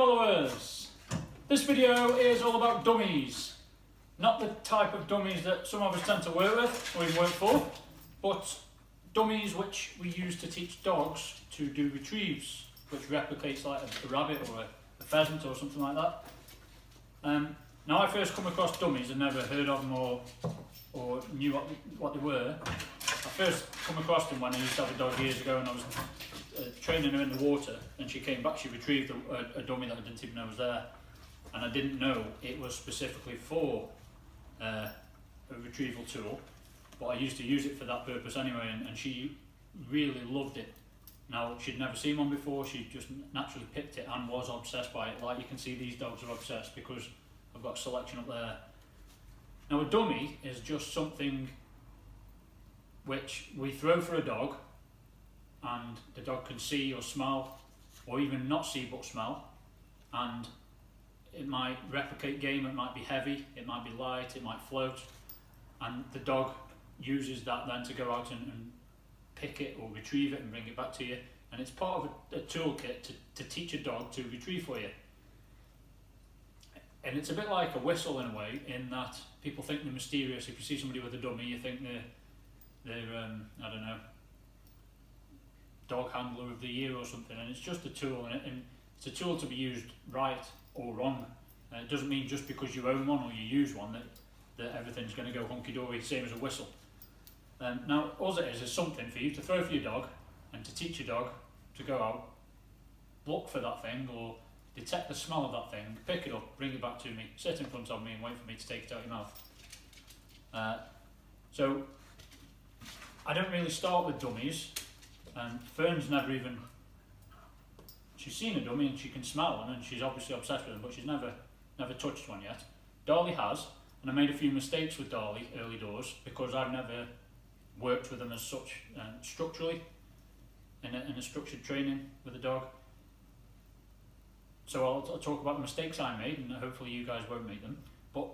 followers! This video is all about dummies. Not the type of dummies that some of us tend to work with, or even work for, but dummies which we use to teach dogs to do retrieves, which replicates like a rabbit or a pheasant or something like that. Now I first come across dummies and never heard of them or knew what they were. I first come across them when I used to have a dog years ago and I was training her in the water, and she came back, she retrieved a dummy that I didn't even know was there, and I didn't know it was specifically for a retrieval tool, but I used to use it for that purpose anyway, and she really loved it. Now, she'd never seen one before, she just naturally picked it and was obsessed by it. Like you can see, these dogs are obsessed because I've got a selection up there. Now, a dummy is just something which we throw for a dog, and the dog can see or smell, or even not see but smell, and it might replicate game. It might be heavy, it might be light, it might float, and the dog uses that then to go out and pick it or retrieve it and bring it back to you, and it's part of a toolkit to teach a dog to retrieve for you. And it's a bit like a whistle in a way, in that people think they're mysterious. If you see somebody with a dummy, you think they're I don't know, dog handler of the year or something, and it's just a tool, and it's a tool to be used right or wrong. It doesn't mean just because you own one or you use one that everything's going to go hunky-dory, same as a whistle. Now, all it is something for you to throw for your dog and to teach your dog to go out, look for that thing or detect the smell of that thing, pick it up, bring it back to me, sit in front of me and wait for me to take it out of your mouth. So I don't really start with dummies. Fern's never even, she's seen a dummy and she can smell them and she's obviously obsessed with them, but she's never touched one yet. Darley has, and I made a few mistakes with Darley early doors because I've never worked with them as such structurally in a structured training with a dog. So I'll talk about the mistakes I made, and hopefully you guys won't make them. But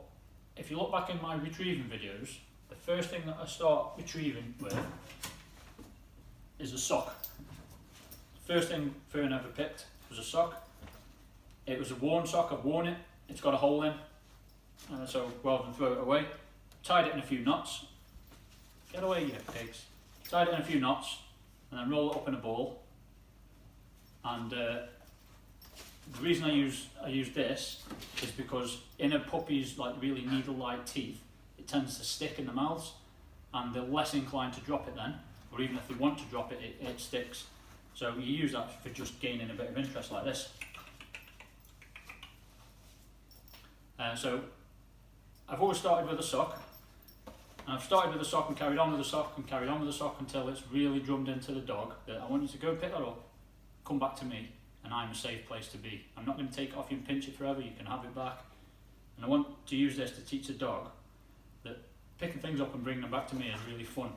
if you look back in my retrieving videos, the first thing that I start retrieving with is a sock. First thing Fern ever picked was a sock. It was a worn sock. I've worn it. It's got a hole in, so rather than throw it away, tied it in a few knots. Get away, you pigs. Tied it in a few knots, and then roll it up in a ball. And the reason I use this is because in a puppy's like really needle-like teeth, it tends to stick in the mouths, and they're less inclined to drop it then. Or even if they want to drop it, it sticks. So you use that for just gaining a bit of interest like this. So I've always started with a sock. And I've started with a sock and carried on with a sock and carried on with a sock until it's really drummed into the dog that I want you to go pick that up, come back to me, and I'm a safe place to be. I'm not going to take it off you and pinch it forever, you can have it back. And I want to use this to teach a dog that picking things up and bringing them back to me is really fun.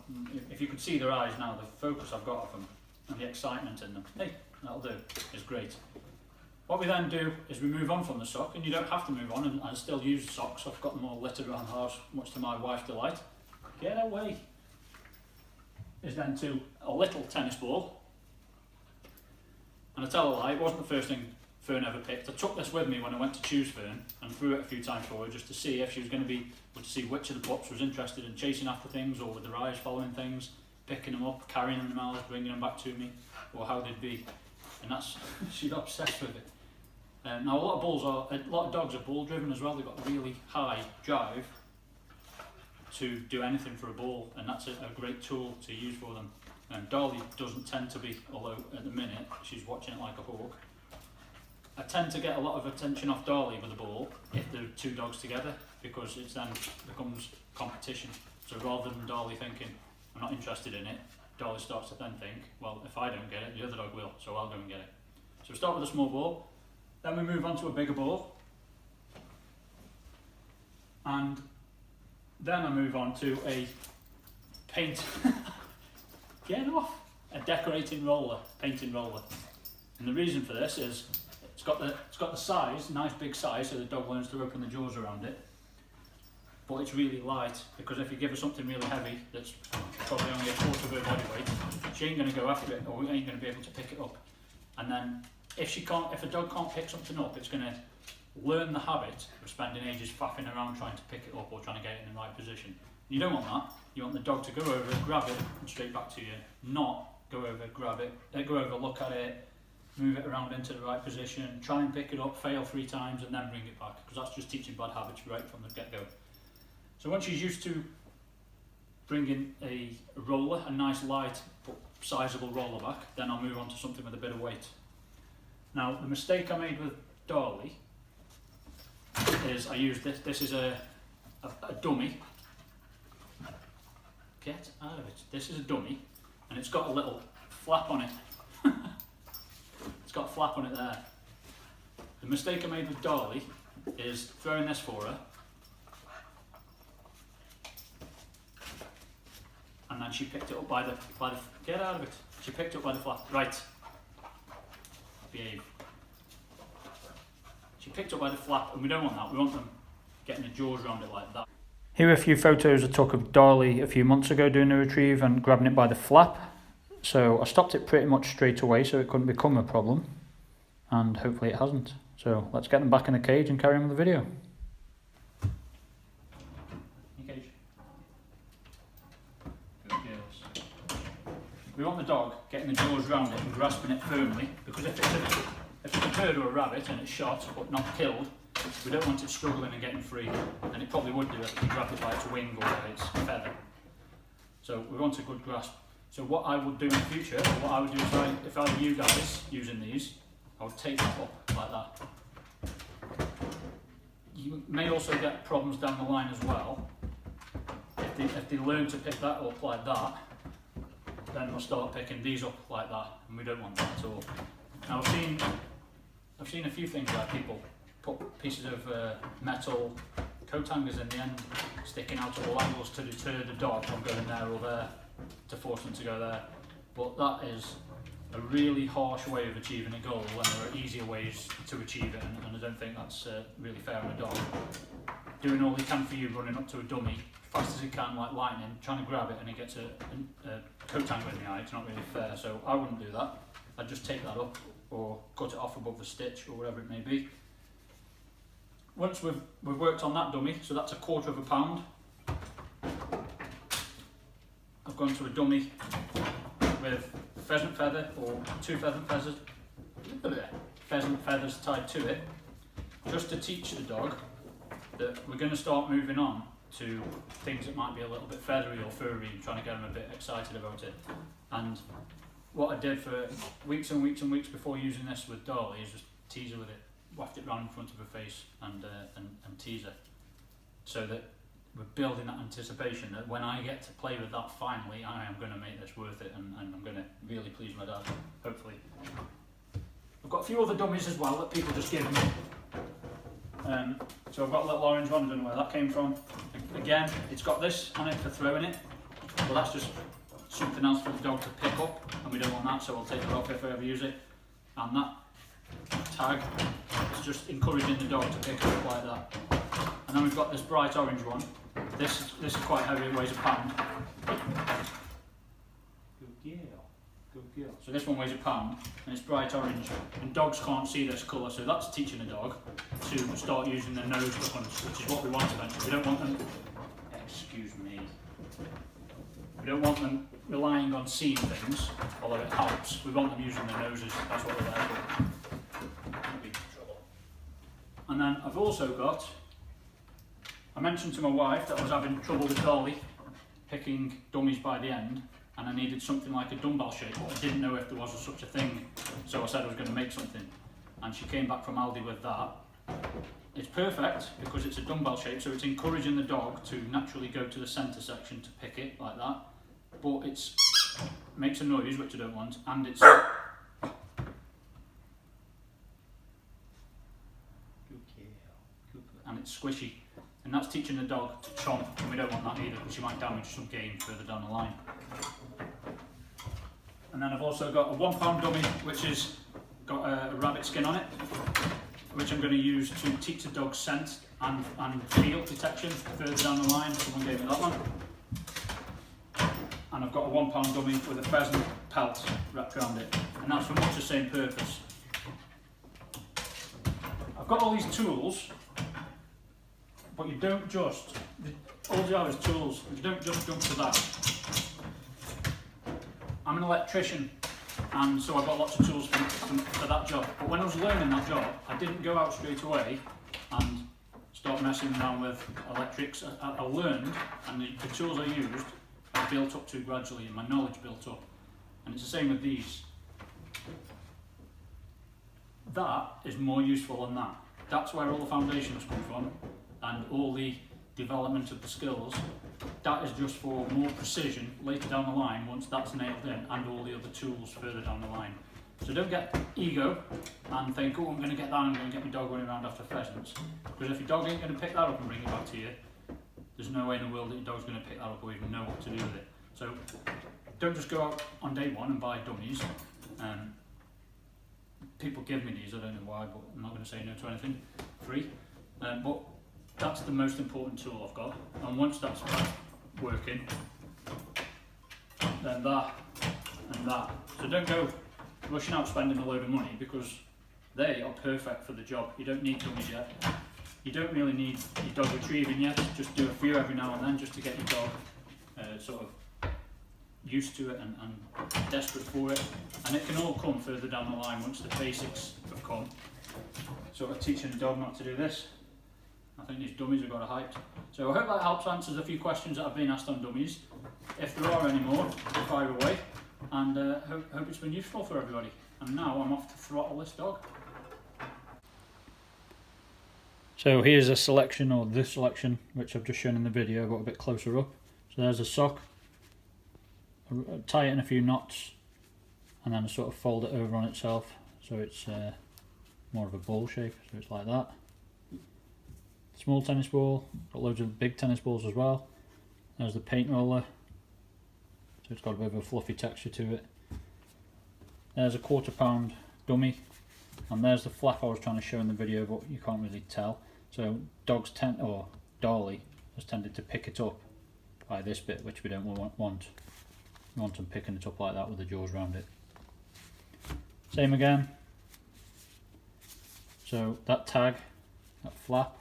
If you could see their eyes now, the focus I've got of them and the excitement in them, hey, that'll do, is great. What we then do is we move on from the sock, and you don't have to move on, and I still use socks. I've got them all littered around the house, much to my wife's delight. Get away. Is then to a little tennis ball. And I tell a lie, it wasn't the first thing Fern ever picked. I took this with me when I went to choose Fern and threw it a few times for her just to see if she was going to be, or to see which of the pups was interested in chasing after things, or with their eyes following things, picking them up, carrying them in the mouth, bringing them back to me, or how they'd be. And that's, she's obsessed with it. Now a lot of dogs are ball driven as well. They've got a really high drive to do anything for a ball, and that's a great tool to use for them. And Darley doesn't tend to be, although at the minute she's watching it like a hawk. I tend to get a lot of attention off Darley with a ball if there are two dogs together, because it then becomes competition. So rather than Darley thinking, I'm not interested in it, Darley starts to then think, well, if I don't get it, the other dog will, so I'll go and get it. So we start with a small ball, then we move on to a bigger ball, and then I move on to a paint, get off, a decorating roller, painting roller. And the reason for this is it's got the size, nice big size, so the dog learns to open the jaws around it. But it's really light, because if you give her something really heavy that's probably only a quarter of her body weight, she ain't going to go after it, or ain't going to be able to pick it up. And then if a dog can't pick something up, it's going to learn the habit of spending ages faffing around trying to pick it up or trying to get it in the right position. You don't want that. You want the dog to go over, grab it, and straight back to you. Not go over, grab it, go over, look at it, move it around into the right position, try and pick it up, fail 3 times, and then bring it back, because that's just teaching bad habits right from the get-go. So once she's used to bringing a roller, a nice light but sizable roller back, then I'll move on to something with a bit of weight. Now, the mistake I made with Darley is I used this. This is a dummy. Get out of it. This is a dummy, and it's got a little flap on it. It's got a flap on it there. The mistake I made with Darley is throwing this for her, and then she picked it up by the get out of it. She picked it up by the flap. Right. Behave. She picked up by the flap, and we don't want that. We want them getting the jaws around it like that. Here are a few photos I took of Darley a few months ago doing the retrieve and grabbing it by the flap. So I stopped it pretty much straight away so it couldn't become a problem, and hopefully it hasn't. So let's get them back in the cage and carry on with the video. Cage. Good girls. We want the dog getting the jaws around it and grasping it firmly, because if it's a bird or a rabbit and it's shot but not killed, we don't want it struggling and getting free, and it probably would do if you grabbed it by its wing or by its feather. So we want a good grasp. So what I would do in the future, or what I would do if I were you guys using these, I would take that up like that. You may also get problems down the line as well. If they learn to pick that up like that, then they'll start picking these up like that, and we don't want that at all. Now I've seen a few things where people put pieces of metal coat hangers in the end, sticking out at all angles to deter the dog from going there or there, to force them to go there. But that is a really harsh way of achieving a goal when there are easier ways to achieve it, and I don't think that's really fair on a dog. Doing all he can for you, running up to a dummy, fast as he can like lightning, trying to grab it, and he gets a coat hanger in the eye, it's not really fair. So I wouldn't do that. I'd just take that up or cut it off above the stitch or whatever it may be. Once we've worked on that dummy, so that's 1/4 pound, I've gone to a dummy with pheasant feather or 2 pheasant feathers tied to it, just to teach the dog that we're going to start moving on to things that might be a little bit feathery or furry, and trying to get them a bit excited about it. And what I did for weeks and weeks and weeks before using this with Darley is just tease her with it, waft it round in front of her face and tease her, so that we're building that anticipation that when I get to play with that finally, I am going to make this worth it, and I'm going to really please my dad, hopefully. I've got a few other dummies as well that people just give me. So I've got a little orange one, I don't know where that came from. Again, it's got this on it for throwing it, but that's just something else for the dog to pick up, and we don't want that, so I'll take it off if I ever use it. And that tag is just encouraging the dog to pick it up like that. And then we've got this bright orange one. This is quite heavy, it weighs 1 pound. Good girl, good girl. So this one weighs 1 pound, and it's bright orange, and dogs can't see this colour, so that's teaching a dog to start using their nose to hunt, which is what we want eventually. We don't want them, excuse me, we don't want them relying on seeing things, although it helps. We want them using their noses, that's what they're there for. And then I've also got, I mentioned to my wife that I was having trouble with Darley picking dummies by the end, and I needed something like a dumbbell shape, but I didn't know if there was such a thing, so I said I was going to make something, and she came back from Aldi with that. It's perfect because it's a dumbbell shape, so it's encouraging the dog to naturally go to the centre section to pick it like that, but it makes a noise, which I don't want, and it's squishy, and that's teaching the dog to chomp, and we don't want that either because you might damage some game further down the line. And then I've also got a 1 pound dummy which has got a rabbit skin on it, which I'm going to use to teach the dog scent and feel detection further down the line. Someone gave me that one. And I've got a 1 pound dummy with a pheasant pelt wrapped around it, and that's for much the same purpose. I've got all these tools, but you don't just, all you have is tools, you don't just jump to that. I'm an electrician, and so I've got lots of tools for that job. But when I was learning that job, I didn't go out straight away and start messing around with electrics. I learned, and the tools I used, I built up to gradually, and my knowledge built up. And it's the same with these. That is more useful than that. That's where all the foundations come from, and all the development of the skills. That is just for more precision later down the line once that's nailed in, and all the other tools further down the line. So don't get ego and think, oh, I'm going to get that, I'm going to get my dog running around after pheasants. Because if your dog ain't going to pick that up and bring it back to you, there's no way in the world that your dog's going to pick that up or even know what to do with it. So don't just go out on day one and buy dummies. People give me these, I don't know why, but I'm not going to say no to anything free. But that's the most important tool I've got, and once that's working, then that and that. So don't go rushing out spending a load of money, because they are perfect for the job. You don't need dummies yet. You don't really need your dog retrieving yet. Just do a few every now and then just to get your dog sort of used to it and desperate for it. And it can all come further down the line once the basics have come. Sort of teaching the dog not to do this. I think these dummies have got a hype. So I hope that helps answers a few questions that have been asked on dummies. If there are any more, fire away. And hope it's been useful for everybody. And now I'm off to throttle this dog. So here's a selection, or this selection, which I've just shown in the video, but a bit closer up. So there's a sock. I tie it in a few knots, and then I sort of fold it over on itself, so it's more of a ball shape, so it's like that. Small tennis ball, got loads of big tennis balls as well. There's the paint roller, so it's got a bit of a fluffy texture to it. There's a £1/4 dummy, and there's the flap I was trying to show in the video, but you can't really tell. So dogs tend, or Dolly has tended to pick it up by this bit, which we don't want. We want them picking it up like that with the jaws around it. Same again. So that tag, that flap,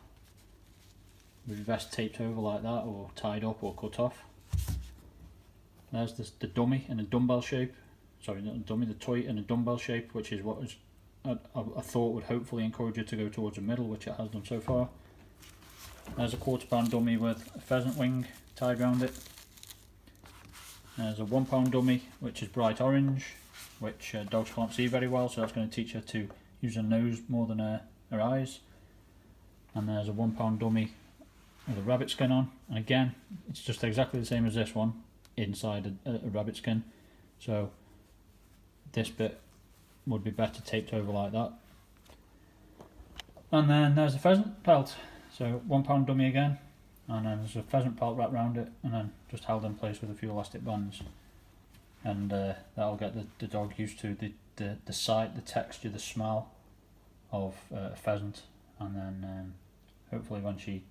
would be best taped over like that, or tied up or cut off. There's the dummy in a dumbbell shape. Sorry, not the dummy, the toy in a dumbbell shape, which is what I thought would hopefully encourage you to go towards the middle, which it has done so far. There's a £1/4 dummy with a pheasant wing tied around it. There's a £1 dummy, which is bright orange, which dogs can't see very well, so that's going to teach her to use her nose more than her eyes. And there's a £1 dummy with a rabbit skin on, and again, it's just exactly the same as this one, inside a rabbit skin. So this bit would be better taped over like that. And then there's a pheasant pelt, so £1 dummy again, and then there's a pheasant pelt wrapped around it, and then just held in place with a few elastic bands. And that'll get the dog used to the sight, the texture, the smell of a pheasant, and then hopefully when she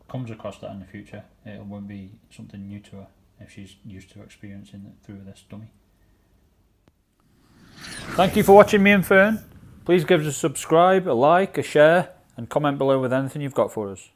comes across that in the future, it won't be something new to her if she's used to experiencing it through this dummy. Thank you for watching me and Fern. Please give us a subscribe, a like, a share, and comment below with anything you've got for us.